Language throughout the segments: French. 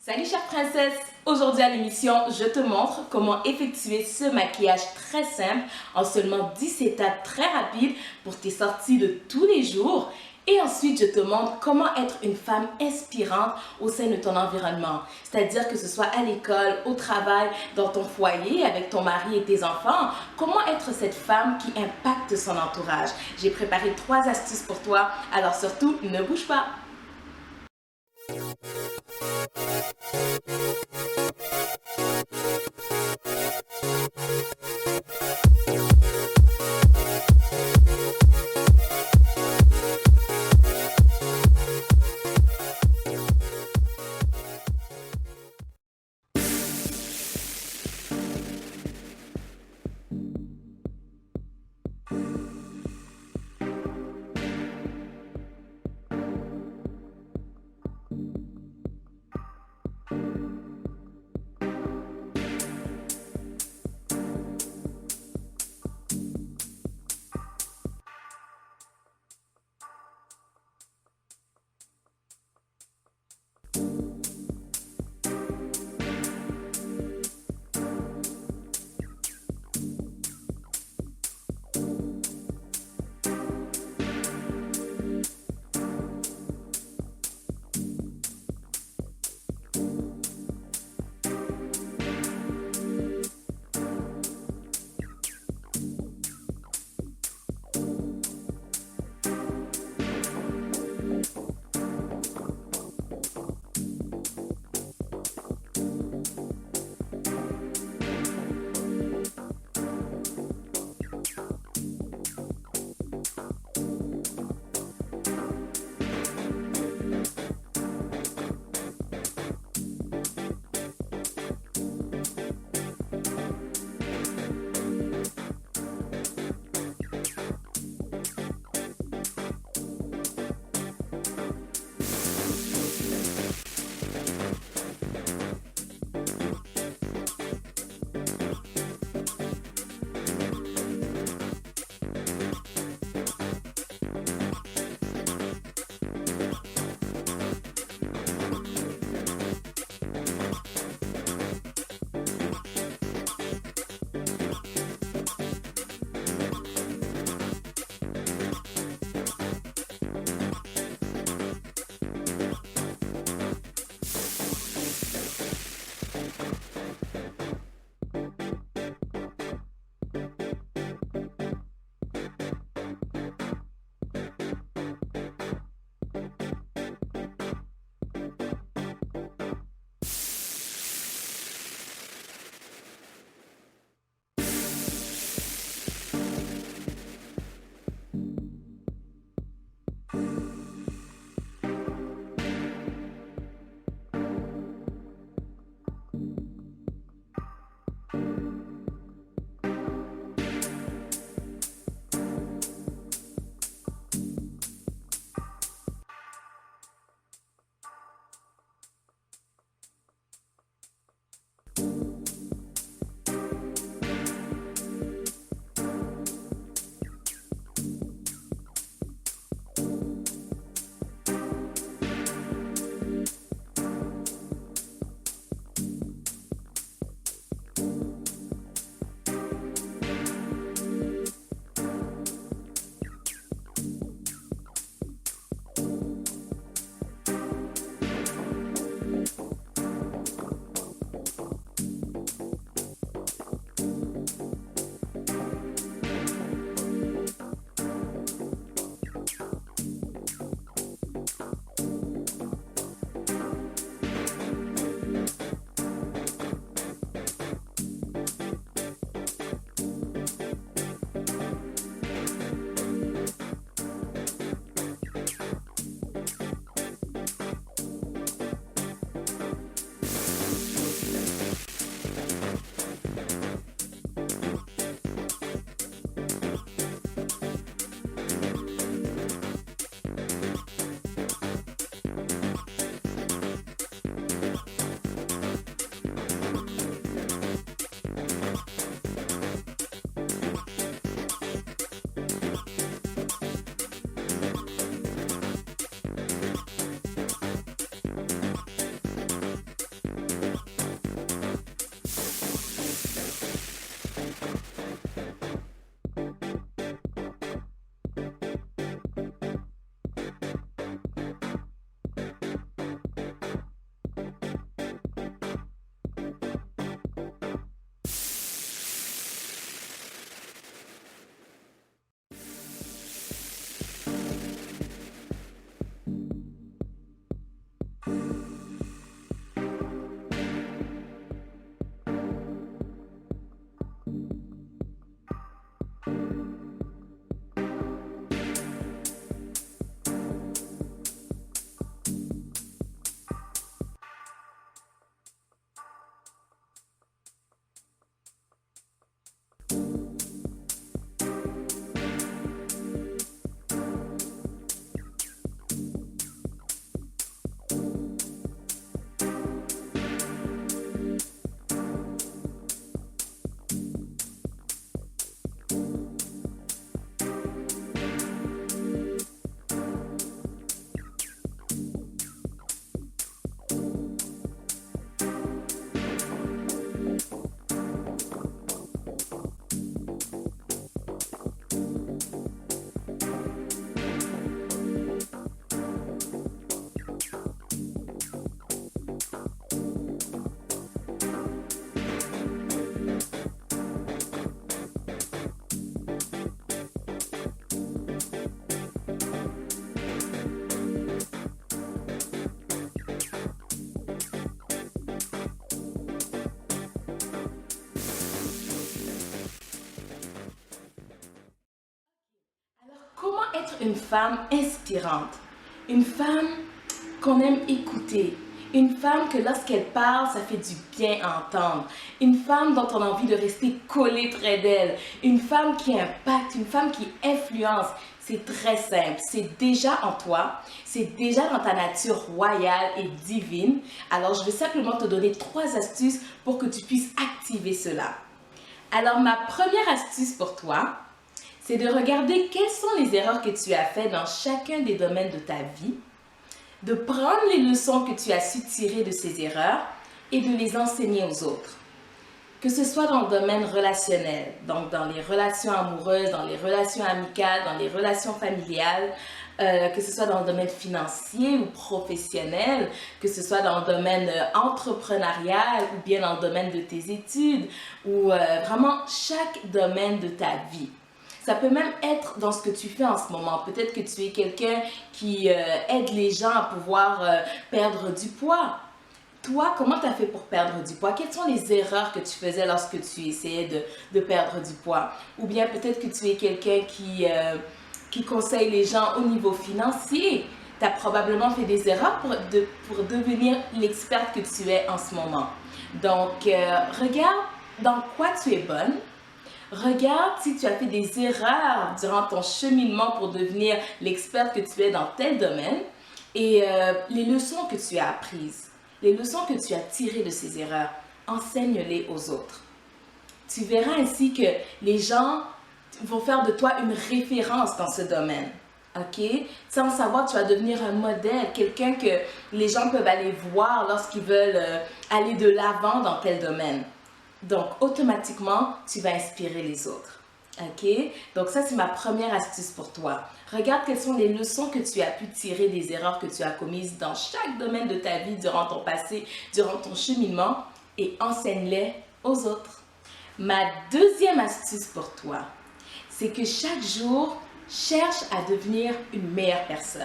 Salut chère princesse! Aujourd'hui à l'émission, je te montre comment effectuer ce maquillage très simple en seulement 10 étapes très rapides pour tes sorties de tous les jours. Et ensuite, je te montre comment être une femme inspirante au sein de ton environnement. C'est-à-dire que ce soit à l'école, au travail, dans ton foyer, avec ton mari et tes enfants. Comment être cette femme qui impacte son entourage. J'ai préparé 3 astuces pour toi, alors surtout, ne bouge pas! une femme inspirante, une femme qu'on aime écouter, une femme que lorsqu'elle parle, ça fait du bien à entendre, une femme dont on a envie de rester collé près d'elle, une femme qui impacte, une femme qui influence. C'est très simple, c'est déjà en toi, c'est déjà dans ta nature royale et divine. Alors, je vais simplement te donner 3 astuces pour que tu puisses activer cela. Alors, ma première astuce pour toi, c'est de regarder quelles sont les erreurs que tu as faites dans chacun des domaines de ta vie, de prendre les leçons que tu as su tirer de ces erreurs et de les enseigner aux autres. Que ce soit dans le domaine relationnel, donc dans les relations amoureuses, dans les relations amicales, dans les relations familiales, que ce soit dans le domaine financier ou professionnel, que ce soit dans le domaine entrepreneurial ou bien dans le domaine de tes études ou vraiment chaque domaine de ta vie. Ça peut même être dans ce que tu fais en ce moment. Peut-être que tu es quelqu'un qui aide les gens à pouvoir perdre du poids. Toi, comment tu as fait pour perdre du poids? Quelles sont les erreurs que tu faisais lorsque tu essayais de perdre du poids? Ou bien peut-être que tu es quelqu'un qui conseille les gens au niveau financier. Tu as probablement fait des erreurs pour devenir l'experte que tu es en ce moment. Donc, regarde dans quoi tu es bonne. Regarde si tu as fait des erreurs durant ton cheminement pour devenir l'experte que tu es dans tel domaine et les leçons que tu as apprises. Les leçons que tu as tirées de ces erreurs, enseigne-les aux autres. Tu verras ainsi que les gens vont faire de toi une référence dans ce domaine. OK? Sans savoir, tu vas devenir un modèle, quelqu'un que les gens peuvent aller voir lorsqu'ils veulent aller de l'avant dans tel domaine. Donc, automatiquement, tu vas inspirer les autres. OK? Donc, ça, c'est ma première astuce pour toi. Regarde quelles sont les leçons que tu as pu tirer des erreurs que tu as commises dans chaque domaine de ta vie durant ton passé, durant ton cheminement et enseigne-les aux autres. Ma deuxième astuce pour toi, c'est que chaque jour, cherche à devenir une meilleure personne.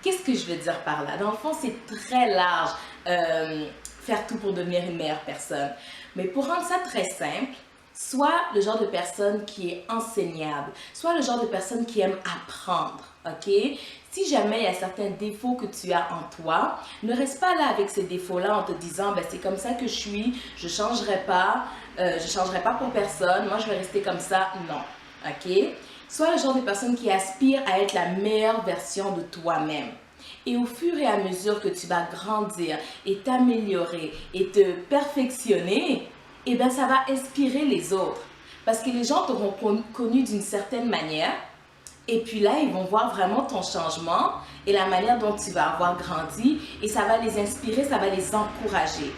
Qu'est-ce que je veux dire par là? Dans le fond, c'est très large, faire tout pour devenir une meilleure personne. Mais pour rendre ça très simple, sois le genre de personne qui est enseignable, sois le genre de personne qui aime apprendre, ok? Si jamais il y a certains défauts que tu as en toi, ne reste pas là avec ces défauts-là en te disant, ben, c'est comme ça que je suis, je ne changerai pas pour personne, moi je vais rester comme ça. Non, ok? Sois le genre de personne qui aspire à être la meilleure version de toi-même. Et au fur et à mesure que tu vas grandir et t'améliorer et te perfectionner, eh bien, ça va inspirer les autres. Parce que les gens t'auront connu d'une certaine manière. Et puis là, ils vont voir vraiment ton changement et la manière dont tu vas avoir grandi. Et ça va les inspirer, ça va les encourager.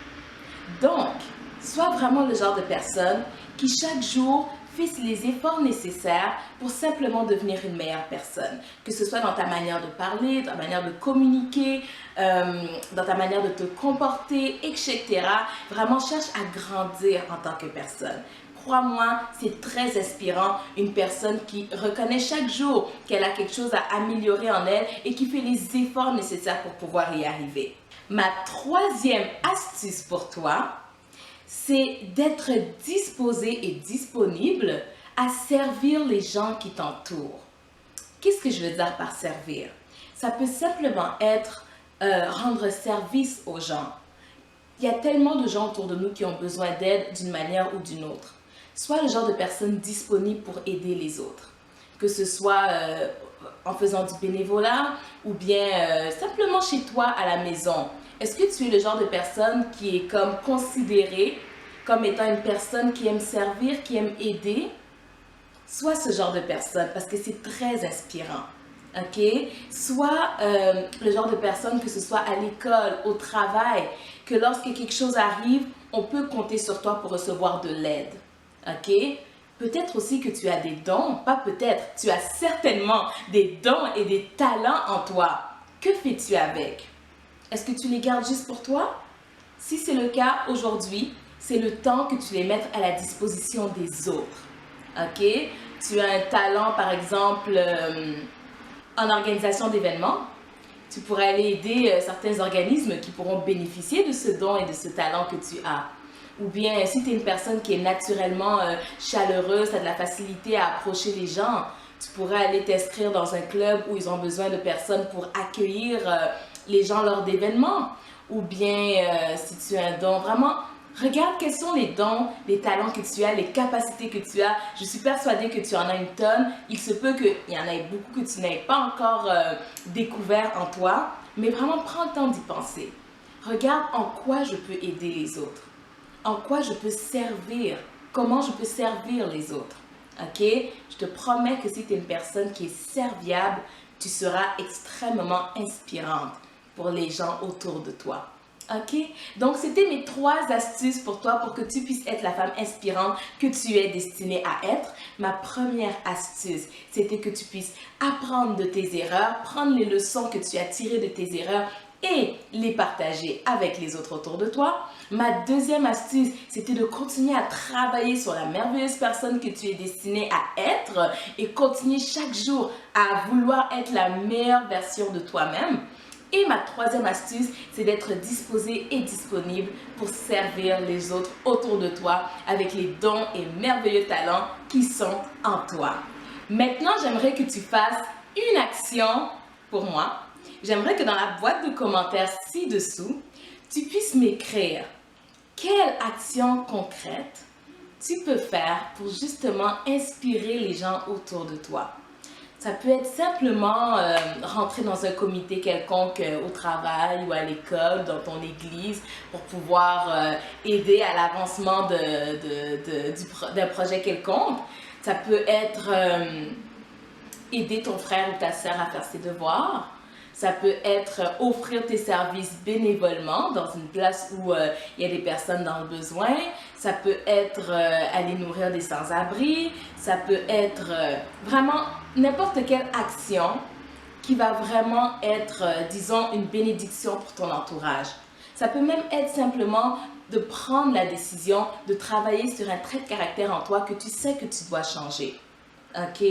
Donc, sois vraiment le genre de personne qui chaque jour fait les efforts nécessaires pour simplement devenir une meilleure personne. Que ce soit dans ta manière de parler, dans ta manière de communiquer, dans ta manière de te comporter, etc. Vraiment, cherche à grandir en tant que personne. Crois-moi, c'est très inspirant, une personne qui reconnaît chaque jour qu'elle a quelque chose à améliorer en elle et qui fait les efforts nécessaires pour pouvoir y arriver. Ma troisième astuce pour toi, c'est d'être disposé et disponible à servir les gens qui t'entourent. Qu'est-ce que je veux dire par servir? Ça peut simplement être rendre service aux gens. Il y a tellement de gens autour de nous qui ont besoin d'aide d'une manière ou d'une autre. Sois le genre de personne disponible pour aider les autres. Que ce soit en faisant du bénévolat ou bien simplement chez toi à la maison. Est-ce que tu es le genre de personne qui est comme considérée comme étant une personne qui aime servir, qui aime aider? Sois ce genre de personne parce que c'est très inspirant. OK? Sois le genre de personne, que ce soit à l'école, au travail, que lorsque quelque chose arrive, on peut compter sur toi pour recevoir de l'aide. OK? Peut-être aussi que tu as des dons, pas peut-être, tu as certainement des dons et des talents en toi. Que fais-tu avec? Est-ce que tu les gardes juste pour toi? Si c'est le cas aujourd'hui, c'est le temps que tu les mettes à la disposition des autres. OK? Tu as un talent, par exemple, en organisation d'événements. Tu pourrais aller aider certains organismes qui pourront bénéficier de ce don et de ce talent que tu as. Ou bien, si tu es une personne qui est naturellement chaleureuse, tu as de la facilité à approcher les gens, Tu pourrais aller t'inscrire dans un club où ils ont besoin de personnes pour accueillir les gens lors d'événements. Ou bien, si tu as un don, vraiment, regarde quels sont les dons, les talents que tu as, les capacités que tu as. Je suis persuadée que tu en as une tonne. Il se peut qu'il y en ait beaucoup que tu n'aies pas encore découvert en toi. Mais vraiment, prends le temps d'y penser. Regarde en quoi je peux aider les autres. En quoi je peux servir. Comment je peux servir les autres. Ok? Je te promets que si tu es une personne qui est serviable, tu seras extrêmement inspirante pour les gens autour de toi. Ok? Donc, c'était mes 3 astuces pour toi pour que tu puisses être la femme inspirante que tu es destinée à être. Ma première astuce, c'était que tu puisses apprendre de tes erreurs, prendre les leçons que tu as tirées de tes erreurs et les partager avec les autres autour de toi. Ma deuxième astuce, c'était de continuer à travailler sur la merveilleuse personne que tu es destinée à être et continuer chaque jour à vouloir être la meilleure version de toi-même. Et ma troisième astuce, c'est d'être disposé et disponible pour servir les autres autour de toi avec les dons et merveilleux talents qui sont en toi. Maintenant, j'aimerais que tu fasses une action pour moi. J'aimerais que dans la boîte de commentaires ci-dessous, tu puisses m'écrire quelle action concrète tu peux faire pour justement inspirer les gens autour de toi. Ça peut être simplement rentrer dans un comité quelconque au travail ou à l'école, dans ton église, pour pouvoir aider à l'avancement d'un projet quelconque. Ça peut être aider ton frère ou ta sœur à faire ses devoirs. Ça peut être offrir tes services bénévolement dans une place où il y a des personnes dans le besoin. Ça peut être aller nourrir des sans-abri. Ça peut être vraiment n'importe quelle action qui va vraiment être, disons, une bénédiction pour ton entourage. Ça peut même être simplement de prendre la décision de travailler sur un trait de caractère en toi que tu sais que tu dois changer. OK?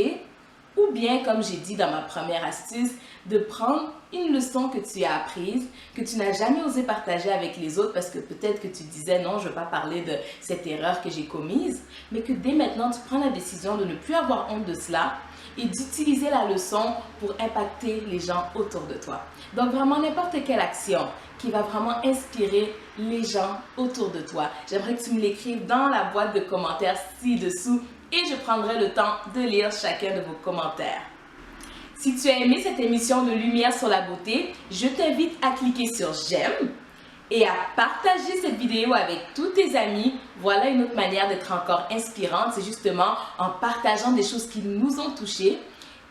Ou bien, comme j'ai dit dans ma première astuce, de prendre une leçon que tu as apprise, que tu n'as jamais osé partager avec les autres parce que peut-être que tu disais non, je ne veux pas parler de cette erreur que j'ai commise, mais que dès maintenant, tu prends la décision de ne plus avoir honte de cela et d'utiliser la leçon pour impacter les gens autour de toi. Donc vraiment n'importe quelle action qui va vraiment inspirer les gens autour de toi. J'aimerais que tu me l'écrives dans la boîte de commentaires ci-dessous et je prendrai le temps de lire chacun de vos commentaires. Si tu as aimé cette émission de Lumière sur la beauté, je t'invite à cliquer sur j'aime et à partager cette vidéo avec tous tes amis. Voilà une autre manière d'être encore inspirante, c'est justement en partageant des choses qui nous ont touchés.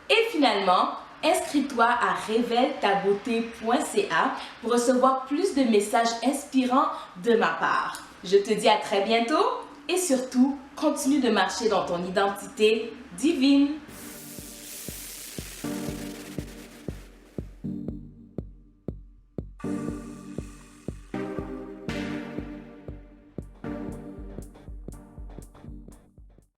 Et finalement, inscris-toi à révèle-ta-beauté.ca pour recevoir plus de messages inspirants de ma part. Je te dis à très bientôt et surtout, continue de marcher dans ton identité divine.